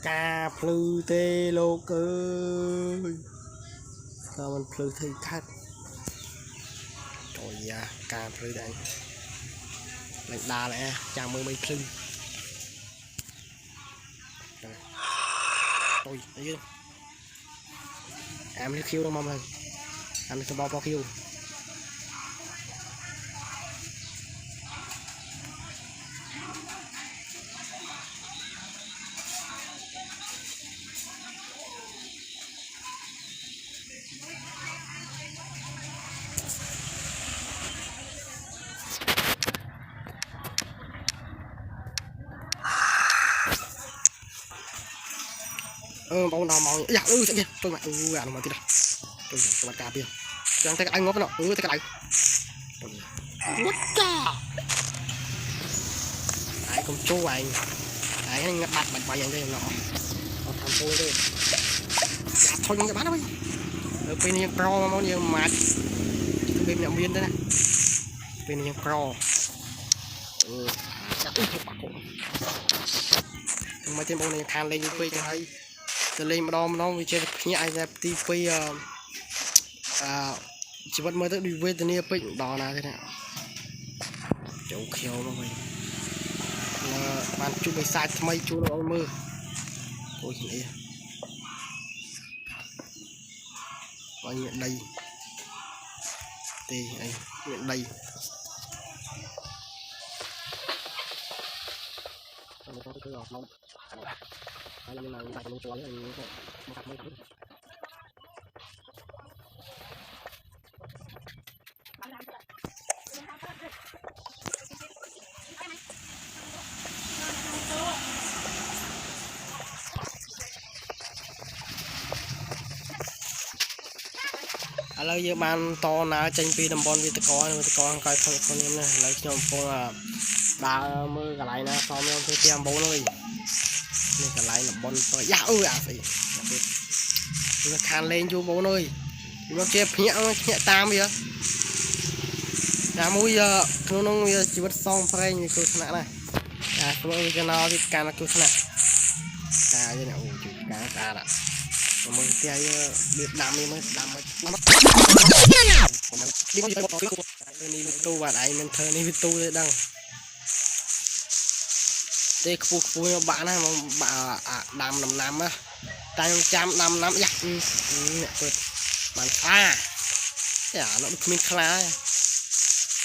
cà phư tê lô ơi sao mình phư thì khát trời da cà phư đây lệnh đà lại chào mừng mình phư tôi thấy em đi khiêu đâu mong ơi em sẽ bao khiêu bao nào màu dạ sẽ kia tôi mẹ ăn mà tí đâu tôi cà bia chẳng thấy anh ngốc nó thấy cái này what the ai con chú anh ai anh bạch bài vậy đây nó thằng tôi đây dạ thôi những cái bán đâu ở bên này pro nó nhiều mà bên này biên đây này bên này pro chắc ít bạc cổ mấy trên bộ này than lên quay cho thấy từ lên mà đo nó chơi nhẹ ai ra TV chỉ vẫn mới tới đi về từ này pin đò nào thế nào chỗ khéo nó vậy là bạn chú bị sai mấy chú nó mưa ôi gì coi nhận đây thì anh nhận đây không có cái lọt lông hay là người ta cũng cho anh một hạt mấy thứ giờ ban to ná tranh pi đầm bon với có coi con em này lấy cho phong ba mươi cái này nè xong em thấy em bố ơi nên cái này là bon to dạ ơi à phải nó khan lên chú bố ơi nó chép nhẹ tam vậy đã mũi nó chỉ bắt xong phải như tôi thế này không ơi cho nó thì càng là tôi thế này cá như này ủa chú cá đã mình chơi biết đam đi mới đam mới đi có gì đâu đi tu và đại mình thơ đi tu đang tê phu bạn này mà bà đam năm á tay trăm năm giặc bạn pha cái nó được mình khá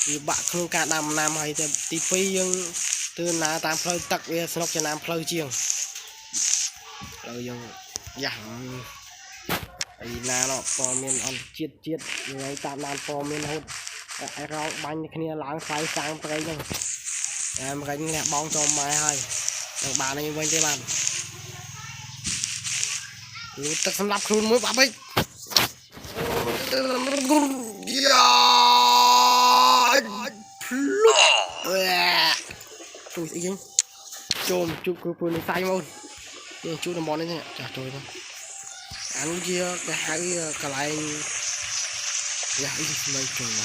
vì bạn không cả năm hay thì tivi nhưng từ na tam phơi tắc về sọc cho nam phơi chiêng rồi nhưng giảm ấy là nó pò miền ăn chiết người ta làm pò miền hốt ai rau bánh kia láng phai sang tới nhưng em gánh lẹ bong cho mai hai bạn này bên cái bàn tất sắm lắp luôn mới bắp ấy tôi sẽ dính chôm chụp cướp này tay môn chú đầm bón đấy nhỉ chả tôi thôi ăn kia cái hai cái này ya ini semai cuma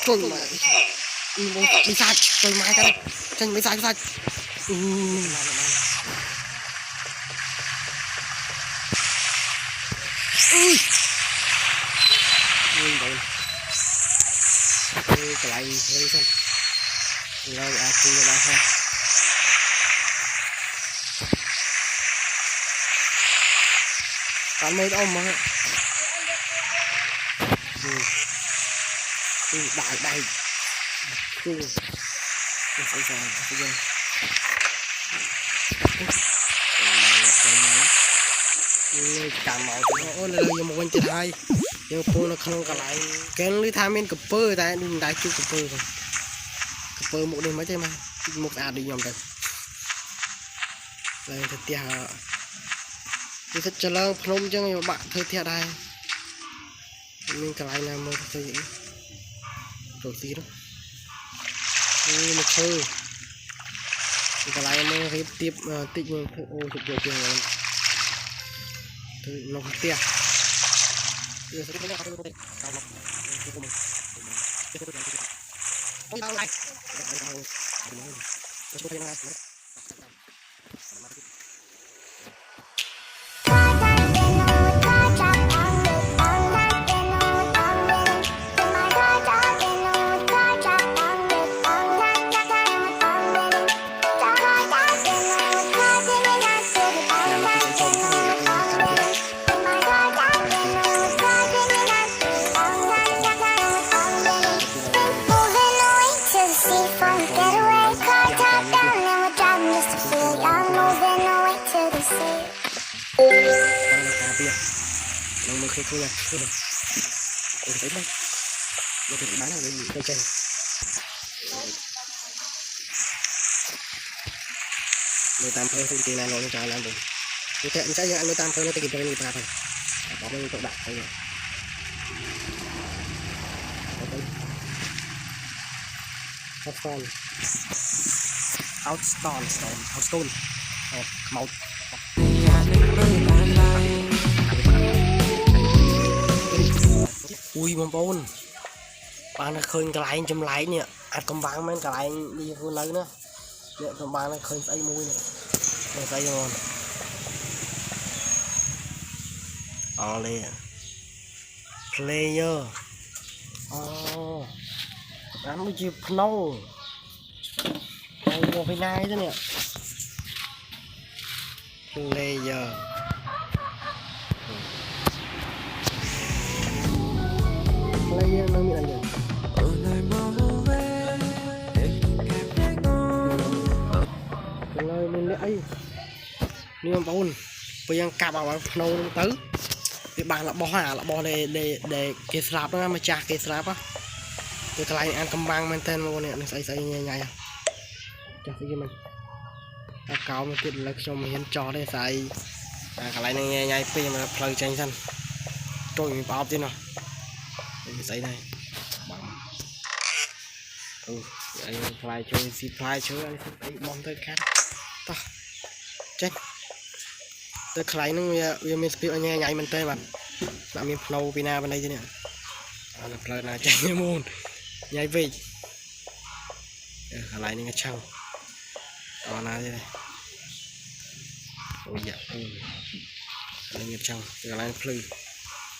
trôi mày bị sai trôi mày cái tranh bị sai cái này đây xem rồi khi là ha bạn mới ông mà đại cả màu nó là một bên trên hai nhưng cô nó không cả lại cái lưới tham bên cặp pơ tại đừng đại chú cặp pơ một đêm mấy mà một đi nhom được đây thật tia thì thật cho lâu không chứ nhiều bạn thôi thiệt đây mình cái này là một cái gì rồi tí đó một thôi cái này mới phải tiếp tích mình ô chụp được tiền rồi thì nó tia Nó mới khơi nha, khơi này, ôi thấy đây, nó thì bán là cây chanh, nuôi tam phơi thì kỳ này nó cho làm được, như thế anh sẽ ăn nuôi tam phơi nó thì kịp cho người ta thôi, có bao nhiêu cậu đặt thôi nhỉ, outstone, outstone, outstone, màu ui bông bông bạn nó khơi cái lại chấm lại nè ăn cầm vàng men cái lại đi vô lấy nữa nè cầm vàng nó khơi say mùi nè để say ngon player ăn mới chịu nâu một cái này thế nè player nó bị làm gì lời mình lấy nhưng mà bồn bây giờ cạp vào nâu tứ thì bạn là bỏ để cái slab nó mà chạc cái slab á từ cái này ăn cầm băng men tên luôn nè nó xây nhảy à chắc cái mình ta cáo một cái lực cho mình hiến cho đây xây cái này này nhảy phi mà plug tranh sân trôi mình bóp thế nào cái xây này anh fly chơi si fly chơi anh phải bom tới khác ta chết tới khai nó bây mình spill anh nhảy mình tên mà mình flow pina bên đây chứ nè là play là chạy như môn nhảy về lại những cái trâu đó là thế này ôi dạ lên nghiệp trâu rồi lại play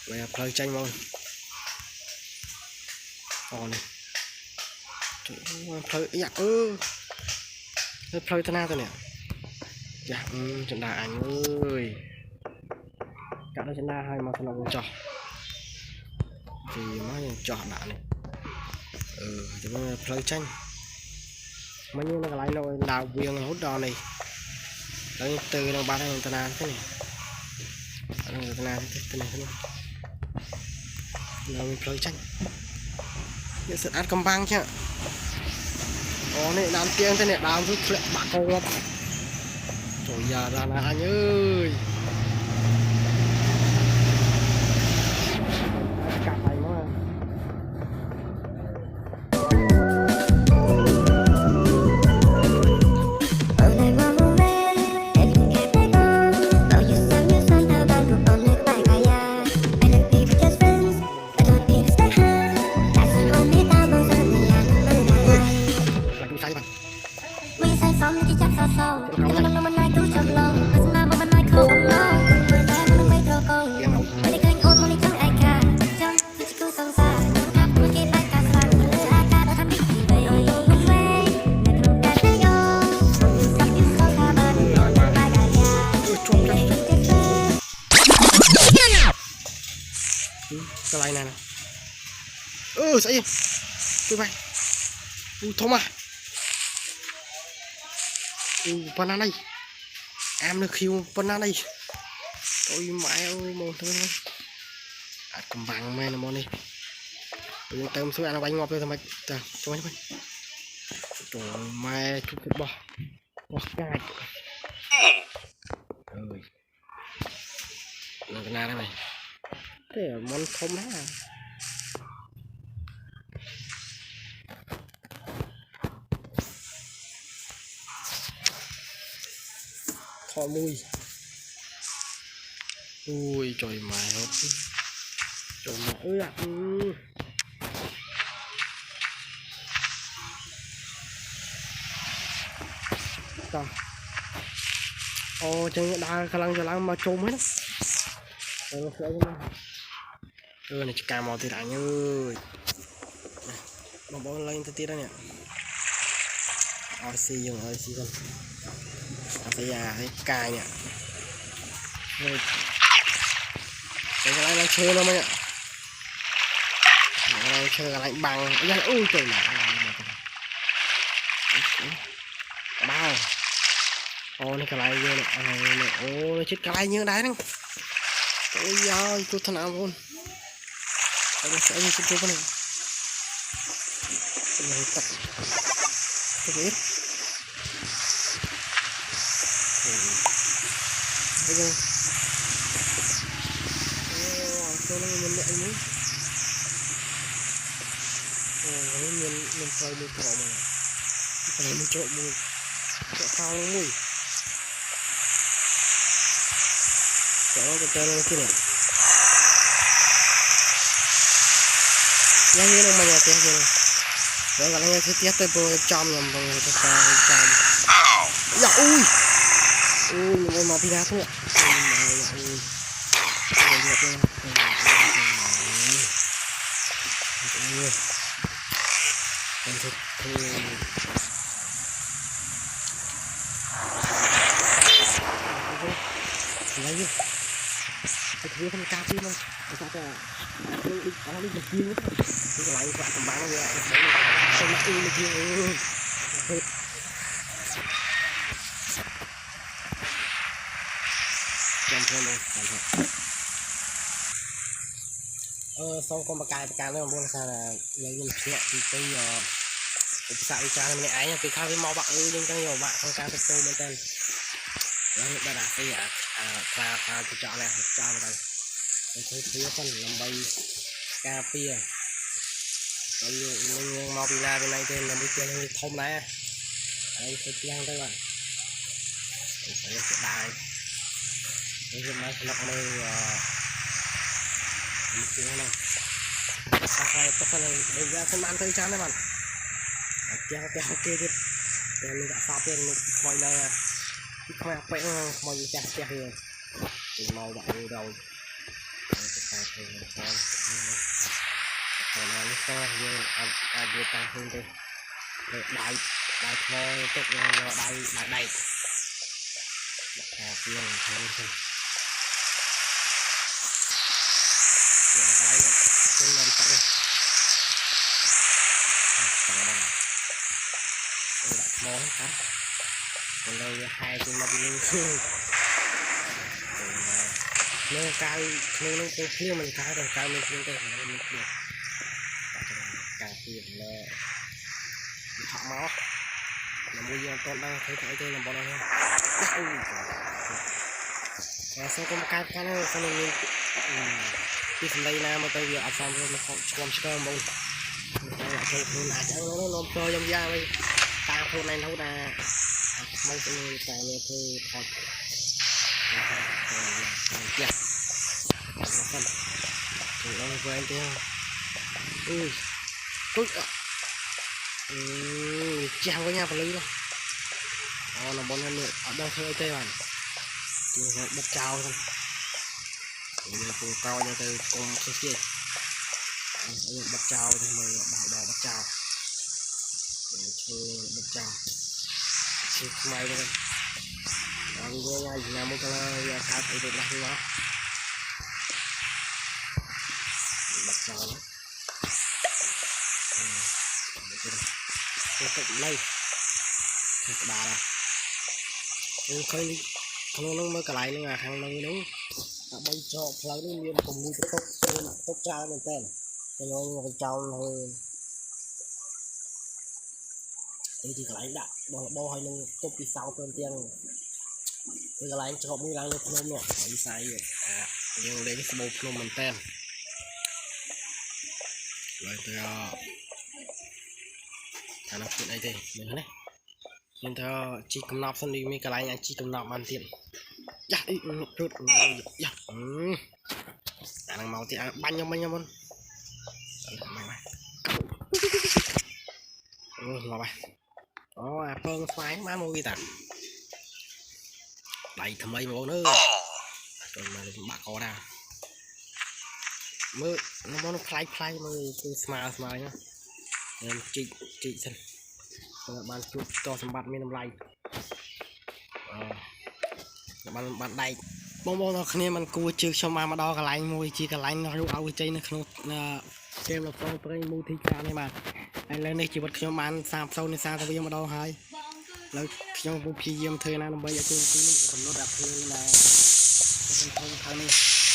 bây giờ play tranh môn còn này play dạ play thế nào thế nè dạ trận đà anh ơi cả đôi chân đa hai mà thằng nào trò thì mới trò đạn này chúng nó play tranh mấy như nó lại rồi đào quyền hút đòn này tới từ nó ba thằng tana thế này tana thế này nào mình play tranh những sự ăn cầm băng chứ này làm tiếng thế này đào rút lệ bạc câu lắm trời giờ ra là anh ơi cả này mà cái này nè sao im tôi bay thông à banana này em được khiêu banana này tôi mãi ơi một thôi cầm bằng men là món đi tôi tâm số ăn bánh ngọt rồi thôi mà cho mấy trời mẹ chút thịt bò cay ơi cái nào đây này thế là món không đó kho mùi ui trời mày hết trời mày ơi ạ to ô chân đa khả năng mà trôm hết này cà mò thì đã như nó bó lên tới tí đó nè oi xì dùng oi xì con phải già thấy cài nè rồi cái này nó chơi nó mới nhá chơi cái này bằng ra ui trời mà bao ô này cái này vô này ô nó chết cái này như đấy nè ôi giời tôi thân nào luôn nó sẽ như cái này cái này tập cái biết cái này cho nó nhìn lại nữa mình coi mình cọ mà cái này mình trộn mùi trộn cao mùi trộn nó cái nó kia này như nó mà nhà tiền kia rồi là nghe thứ tiết tới bôi chom nhầm bằng người ta chom dạ ui ui mà pina thôi con thực lấy đi cái thứ không cao đi đâu người ta nó đi một chiêu cái lại quạ tầm bắn vậy không mặc một chiêu chăm thôi xong con bạc cài nó buông sao là lấy những chuyện thì tôi xạo cha này ấy từ khao cái mau bạc nhưng trong nhiều bạn không cao cái tôi bên trên nó đã đạt cái pha cái chọn này cho vào đây thấy phía phân làm bay cà phê mình mau bị la bên này tên là mới chơi thông này đây thấy lang đây bạn phải sẽ đại hôm nay lọc này một tiếng này tất này bây giờ không ăn cây chán đấy bạn kéo kia đi mình đã sao tiền một mọi này khoe quẹo mọi gì chả chả rồi thì màu bạn đầu còn nó to như vừa tăng hơn đây đại thôi tức là đại tiền hơn cái này trên làm tặng mò hết cả còn đây hai trên mặt lên nâng cao nâng cái kia mình cao rồi cao lên trên đây mình được càng tiền là họ máu là bây giờ con đang thấy thấy đây là bọn nó sau có một cái nó không nên cái phần đây là một tay việc xong rồi nó còn sơm bông thôn lại nó chơi trong da đây ta thôn này nấu là mong cái này thì thật chặt phân thì ông với anh theo ui chào với nhau và lấy đâu là bọn anh ở đâu thôi tây bạn thì bật trào thôi cùng cao như từ cùng cái kia bật trào thì mình bỏ bật trào bật trào thì may đây còn với nhau gì nào muốn cái sao thì được đặt nó bật trào đó cái cục này cái bà là khơi không nó mới cả lại nữa hàng nơi đúng bây cho lấy nó miên cùng đi cái tốc tra mình tên cho nó cái trâu hơi đây thì cái lãnh đạo bo hay nâng tốc đi sau cơn tiền cái lãnh cho mình đang lên phnom nè đi sai nhưng lấy cái bộ phnom mình tên rồi tôi thằng nào chuyện này thì mình thấy nhưng theo chỉ cầm nạp xong đi mấy cái lãnh chỉ cầm nạp ăn tiền dạ đi chút dạ đang màu thì bánh nhau luôn mày mà bài phân phái má mua gì ta đẩy thầm ấy mà bố nữa rồi mà bạc có nào mơ nó play play mơ từ smile smile nhá em chị xem bạn chụp cho sầm bát miền Nam Lai bạn đầy bông nó kia mình cua chưa cho mà đo cái lạnh môi chỉ cái lạnh nóเอาใจnó khôngเกมเราต้องไปมูทีการนี่มาไอ้เรื่องนี้ชีวิตขยมมันสามโซนในสามทวีมาดองหายแล้วขยมบุพีเยี่ยมเธอนะน้ำใบยาคูที่นี่ผมรถดับเพลิงนี่แหละเป็นทงทางนี้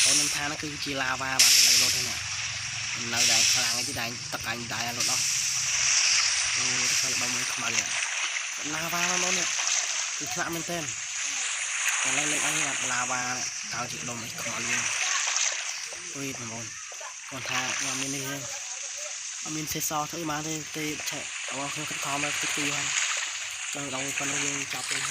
ตอนน้ำทางนั่นคือจีลาวาแบบอะไรรถเนี่ยเราได้พลังที่ได้ตะการได้รถเนาะโอ้ถ้าใครบางมือมาเนี่ยลาวามันเนี่ยคือขนาดมันเต้นแต่เล็กๆอันนี้แบบลาวาเกาจิตลมไอ้ขมาเรียนอุ้ยมันcòn thà mà mình đi mình sẽ so thử mà đi chạy ở không thích thò mà thích gì không cho đầu con nó chọc lên